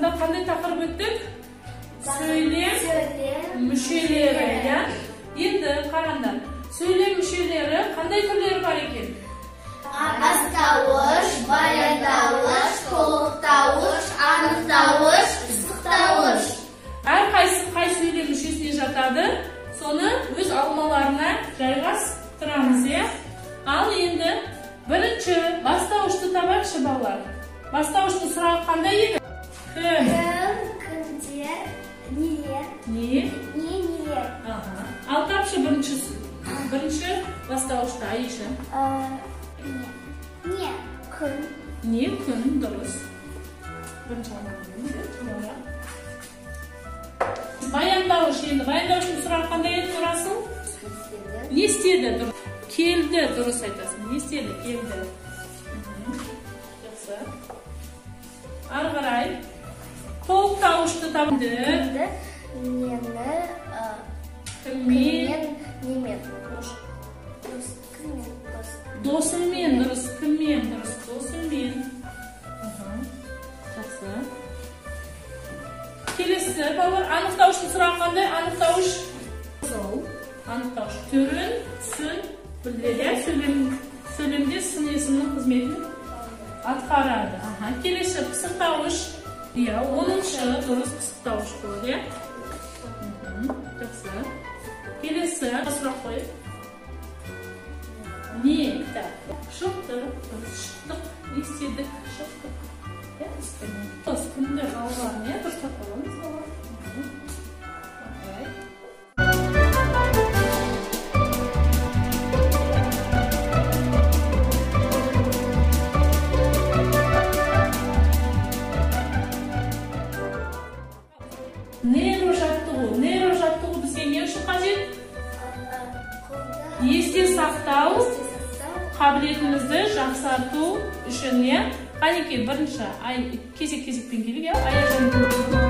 Анда қандай тақырып өттік? Сөйлем мүшелері, ya. Енді қараңдар. Сөйлем мүшелері қандай түрлері бар екен? Астауыш, баяндауыш, толықтауыш, анықтауыш, пысықтауыш. Әрқайсысы қай сөйлем мүшесіне жатады? Соны өз алмаларына жайғастырамыз, ya. Ал енді бірінші бастауышты табайықшы балалар. Бастауыштың сұрағы қандай еді? Кім, кімде, нелер. Не? Нелер. Ал тапшы біріншісі. Бірінші бастауышты Аиша. Не, күн. Не, күн, дұрыс. Бірінші алмаларымыз. Баяндауыш енді. Баяндауыштың сұрағы қандай еді, Нұрасыл? Не істеді? Келді, дұрыс айтасың. Не істеді? Келді. Жақсы. Ары қарай. Толықтауышты табынды. Нені, Кіммен? немен. Досыңмен, дұрыс. Кіммен, дұрыс. Досыңмен. Жақсы. Келесі, балалар, анықтауыштың сұрағы қандай? Анықтауыш. Анықтауыш. Түрін, түсін білдіреді. Сөйлемде сын есімнің қызметін атқарады. Келесі, пысықтауыш. Оныншы, дұрыс пысықтауыш болады. Жақсы. Келесі, сұрақ қойып. Не? Шықты. Шықтық. Естедік. Шықтық. Күнді алған, дұрыстап қойғанымыз болады. Нейрожаттығу бізге не үшін қажет? Есте сақтау қабілетімізді жақсарту үшін, Қанекей бірінші кезек-кезекпен келуге Аяжан